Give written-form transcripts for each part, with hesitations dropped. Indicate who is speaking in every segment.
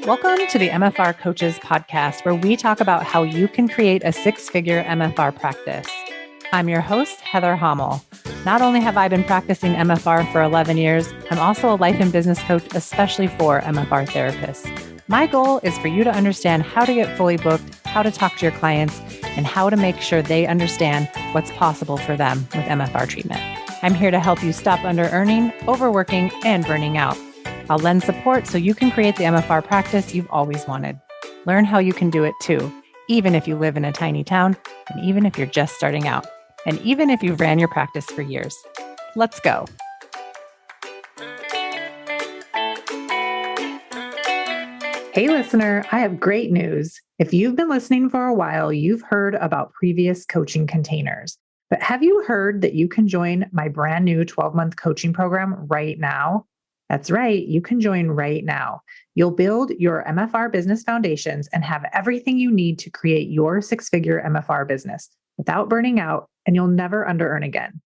Speaker 1: Welcome to the MFR Coaches podcast, where we talk about how you can create a six-figure MFR practice. I'm your host, Heather Hommel. Not only have I been practicing MFR for 11 years, I'm also a life and business coach, especially for MFR therapists. My goal is for you to understand how to get fully booked, how to talk to your clients, and how to make sure they understand what's possible for them with MFR treatment. I'm here to help you stop under-earning, overworking, and burning out. I'll lend support so you can create the MFR practice you've always wanted. Learn how you can do it too, even if you live in a tiny town, and even if you're just starting out, and even if you've ran your practice for years. Let's go. Hey listener, I have great news. If you've been listening for a while, you've heard about previous coaching containers. But have you heard that you can join my brand new 12-month coaching program right now? That's right, you can join right now. You'll build your MFR business foundations and have everything you need to create your six-figure MFR business without burning out, and you'll never under-earn again.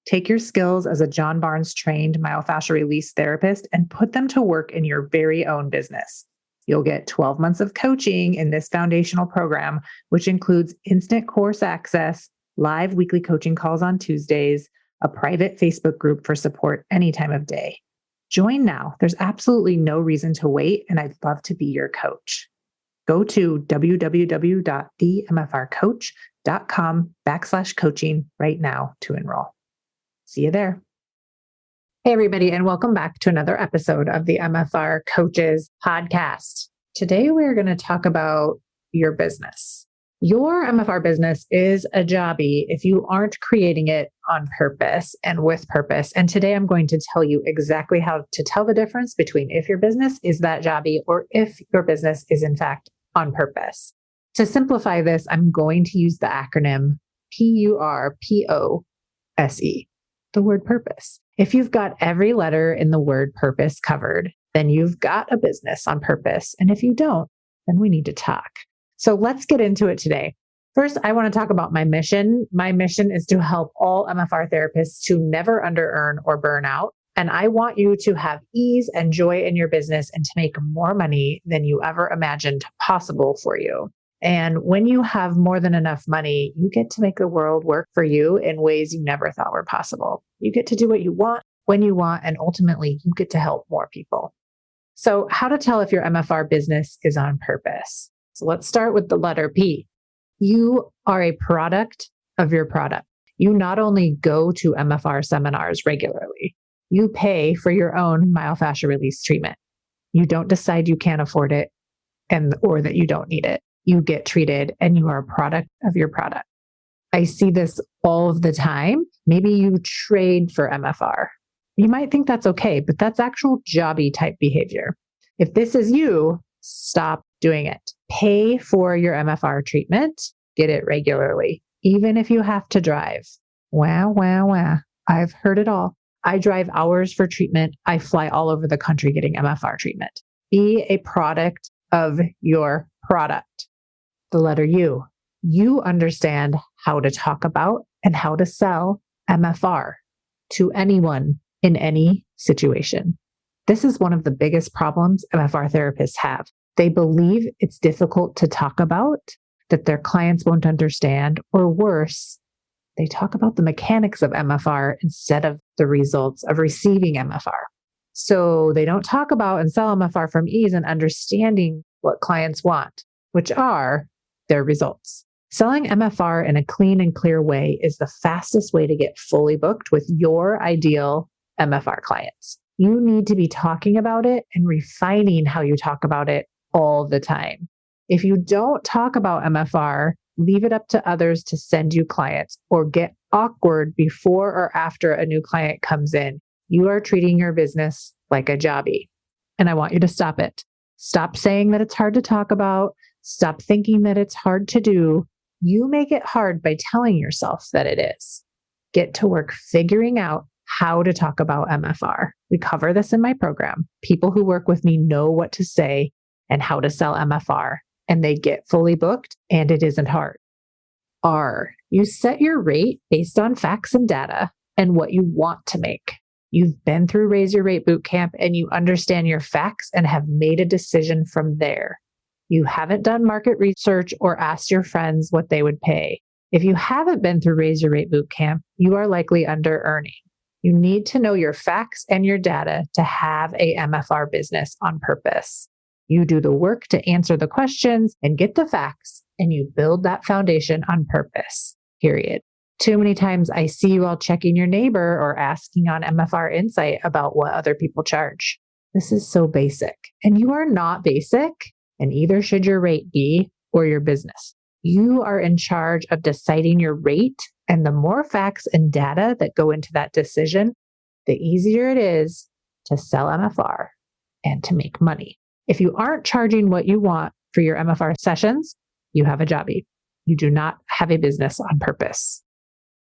Speaker 1: Take your skills as a John Barnes trained myofascial release therapist and put them to work in your very own business. You'll get 12 months of coaching in this foundational program, which includes instant course access, live weekly coaching calls on Tuesdays, a private Facebook group for support any time of day. Join now. There's absolutely no reason to wait, and I'd love to be your coach. Go to www.themfrcoach.com/coaching right now to enroll. See you there. Hey, everybody, and welcome back to another episode of the MFR Coaches podcast. Today, we're going to talk about your business. Your MFR business is a Jobbie if you aren't creating it on purpose and with purpose. And today I'm going to tell you exactly how to tell the difference between if your business is that Jobbie or if your business is in fact on purpose. To simplify this, I'm going to use the acronym PURPOSE, the word purpose. If you've got every letter in the word purpose covered, then you've got a business on purpose. And if you don't, then we need to talk. So let's get into it today. First, I want to talk about my mission. My mission is to help all MFR therapists to never under-earn or burn out. And I want you to have ease and joy in your business and to make more money than you ever imagined possible for you. And when you have more than enough money, you get to make the world work for you in ways you never thought were possible. You get to do what you want, when you want, and ultimately you get to help more people. So how to tell if your MFR business is on purpose? So let's start with the letter P. You are a product of your product. You not only go to MFR seminars regularly, you pay for your own myofascial release treatment. You don't decide you can't afford it or that you don't need it. You get treated and you are a product of your product. I see this all of the time. Maybe you trade for MFR. You might think that's okay, but that's actual Jobbie type behavior. If this is you, stop doing it. Pay for your MFR treatment. Get it regularly, even if you have to drive. Wow. I've heard it all. I drive hours for treatment. I fly all over the country getting MFR treatment. Be a product of your product. The letter U. You understand how to talk about and how to sell MFR to anyone in any situation. This is one of the biggest problems MFR therapists have. They believe it's difficult to talk about, that their clients won't understand, or worse, they talk about the mechanics of MFR instead of the results of receiving MFR. So they don't talk about and sell MFR from ease and understanding what clients want, which are their results. Selling MFR in a clean and clear way is the fastest way to get fully booked with your ideal MFR clients. You need to be talking about it and refining how you talk about it all the time. If you don't talk about MFR, leave it up to others to send you clients or get awkward before or after a new client comes in. You are treating your business like a Jobbie. And I want you to stop it. Stop saying that it's hard to talk about. Stop thinking that it's hard to do. You make it hard by telling yourself that it is. Get to work figuring out how to talk about MFR. We cover this in my program. People who work with me know what to say and how to sell MFR, and they get fully booked, and it isn't hard. R, you set your rate based on facts and data and what you want to make. You've been through Raise Your Rate Bootcamp and you understand your facts and have made a decision from there. You haven't done market research or asked your friends what they would pay. If you haven't been through Raise Your Rate Bootcamp, you are likely under earning. You need to know your facts and your data to have a MFR business on purpose. You do the work to answer the questions and get the facts, and you build that foundation on purpose, period. Too many times I see you all checking your neighbor or asking on MFR Insight about what other people charge. This is so basic, and you are not basic, and either should your rate be or your business. You are in charge of deciding your rate, and the more facts and data that go into that decision, the easier it is to sell MFR and to make money. If you aren't charging what you want for your MFR sessions, you have a Jobbie. You do not have a business on purpose.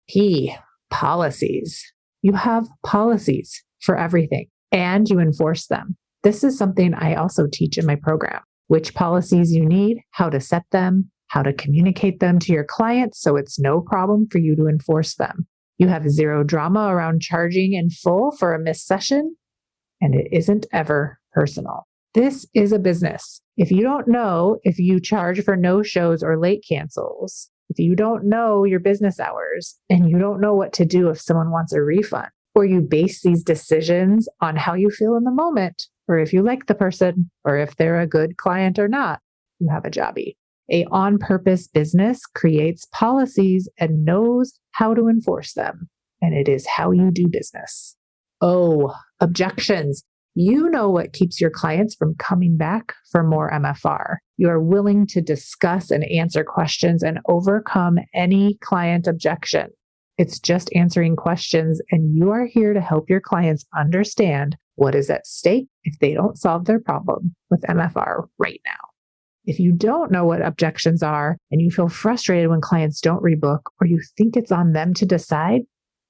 Speaker 1: P, policies. You have policies for everything and you enforce them. This is something I also teach in my program. Which policies you need, how to set them, how to communicate them to your clients so it's no problem for you to enforce them. You have zero drama around charging in full for a missed session, and it isn't ever personal. This is a business. If you don't know if you charge for no-shows or late cancels, if you don't know your business hours, and you don't know what to do if someone wants a refund, or you base these decisions on how you feel in the moment, or if you like the person, or if they're a good client or not, you have a Jobbie. A on-purpose business creates policies and knows how to enforce them, and it is how you do business. Oh, objections. You know what keeps your clients from coming back for more MFR. You are willing to discuss and answer questions and overcome any client objection. It's just answering questions, and you are here to help your clients understand what is at stake if they don't solve their problem with MFR right now. If you don't know what objections are and you feel frustrated when clients don't rebook, or you think it's on them to decide,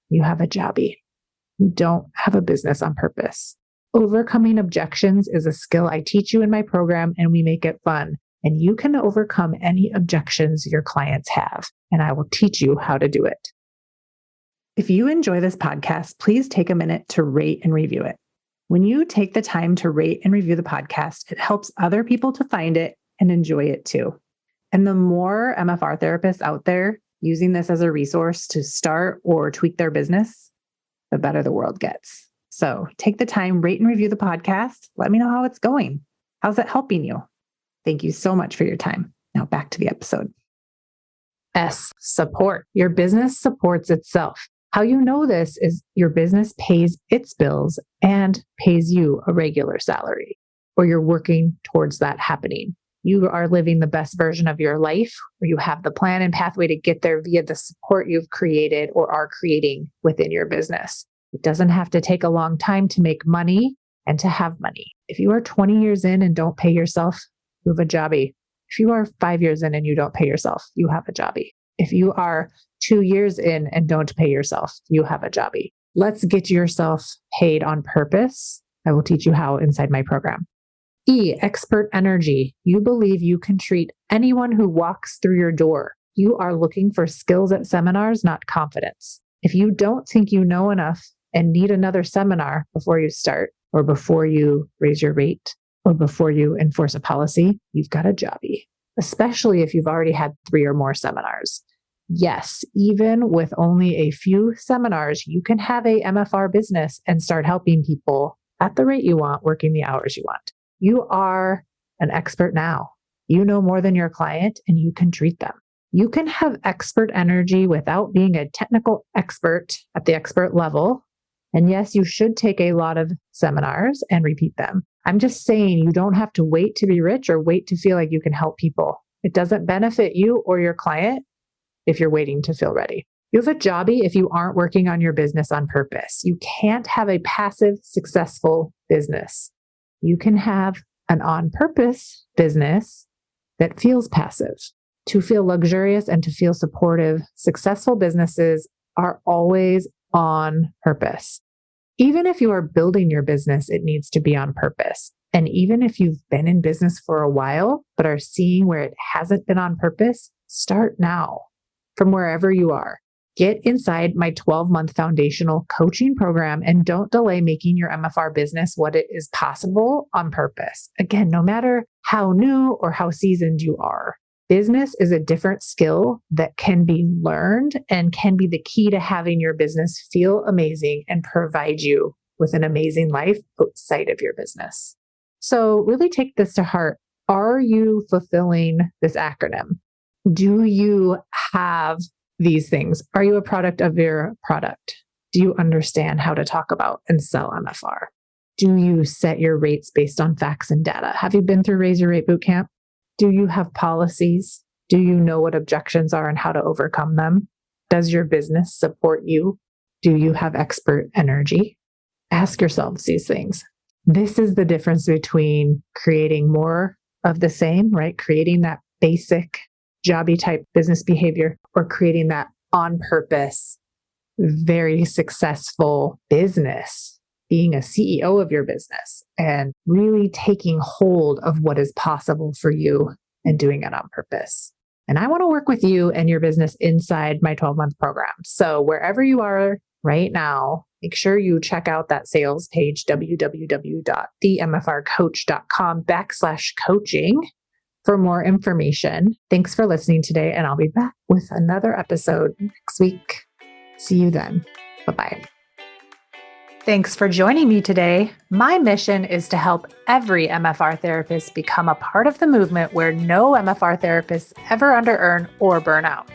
Speaker 1: you have a Jobbie. You don't have a business on purpose. Overcoming objections is a skill I teach you in my program, and we make it fun. And you can overcome any objections your clients have, and I will teach you how to do it. If you enjoy this podcast, please take a minute to rate and review it. When you take the time to rate and review the podcast, it helps other people to find it and enjoy it too. And the more MFR therapists out there using this as a resource to start or tweak their business, the better the world gets. So take the time, rate and review the podcast. Let me know how it's going. How's it helping you? Thank you so much for your time. Now back to the episode. S, support. Your business supports itself. How you know this is your business pays its bills and pays you a regular salary, or you're working towards that happening. You are living the best version of your life, or you have the plan and pathway to get there via the support you've created or are creating within your business. It doesn't have to take a long time to make money and to have money. If you are 20 years in and don't pay yourself, you have a Jobbie. If you are 5 years in and you don't pay yourself, you have a Jobbie. If you are 2 years in and don't pay yourself, you have a Jobbie. Let's get yourself paid on purpose. I will teach you how inside my program. E, expert energy. You believe you can treat anyone who walks through your door. You are looking for skills at seminars, not confidence. If you don't think you know enough and need another seminar before you start, or before you raise your rate, or before you enforce a policy, you've got a Jobbie, especially if you've already had 3 or more seminars. Yes, even with only a few seminars, you can have a MFR business and start helping people at the rate you want, working the hours you want. You are an expert now. You know more than your client, and you can treat them. You can have expert energy without being a technical expert at the expert level. And yes, you should take a lot of seminars and repeat them. I'm just saying you don't have to wait to be rich or wait to feel like you can help people. It doesn't benefit you or your client if you're waiting to feel ready. You have a Jobbie if you aren't working on your business on purpose. You can't have a passive, successful business. You can have an on-purpose business that feels passive. To feel luxurious and to feel supportive, successful businesses are always on purpose. Even if you are building your business, it needs to be on purpose. And even if you've been in business for a while, but are seeing where it hasn't been on purpose, start now from wherever you are. Get inside my 12-month foundational coaching program and don't delay making your MFR business what it is possible on purpose. Again, no matter how new or how seasoned you are, business is a different skill that can be learned and can be the key to having your business feel amazing and provide you with an amazing life outside of your business. So really take this to heart. Are you fulfilling this acronym? Do you have these things? Are you a product of your product? Do you understand how to talk about and sell MFR? Do you set your rates based on facts and data? Have you been through Raise Your Rate Bootcamp? Do you have policies? Do you know what objections are and how to overcome them? Does your business support you? Do you have expert energy? Ask yourselves these things. This is the difference between creating more of the same, right? Creating that basic Jobbie type business behavior or creating that on purpose, very successful business, being a CEO of your business and really taking hold of what is possible for you and doing it on purpose. And I want to work with you and your business inside my 12-month program. So wherever you are right now, make sure you check out that sales page, www.themfrcoach.com/coaching for more information. Thanks for listening today, and I'll be back with another episode next week. See you then. Bye-bye. Thanks for joining me today. My mission is to help every MFR therapist become a part of the movement where no MFR therapists ever under-earn or burn out.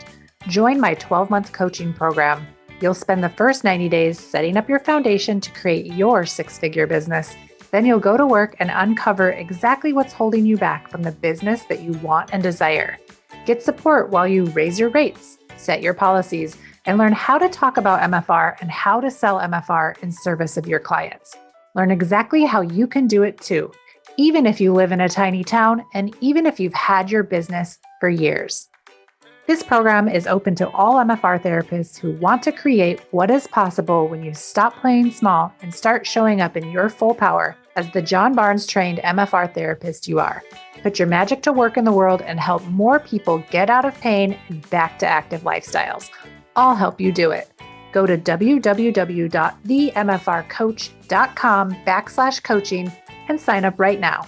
Speaker 1: Join my 12-month coaching program. You'll spend the first 90 days setting up your foundation to create your six-figure business. Then you'll go to work and uncover exactly what's holding you back from the business that you want and desire. Get support while you raise your rates, set your policies, and learn how to talk about MFR and how to sell MFR in service of your clients. Learn exactly how you can do it too, even if you live in a tiny town and even if you've had your business for years. This program is open to all MFR therapists who want to create what is possible when you stop playing small and start showing up in your full power as the John Barnes trained MFR therapist you are. Put your magic to work in the world and help more people get out of pain and back to active lifestyles. I'll help you do it. Go to www.themfrcoach.com/coaching and sign up right now.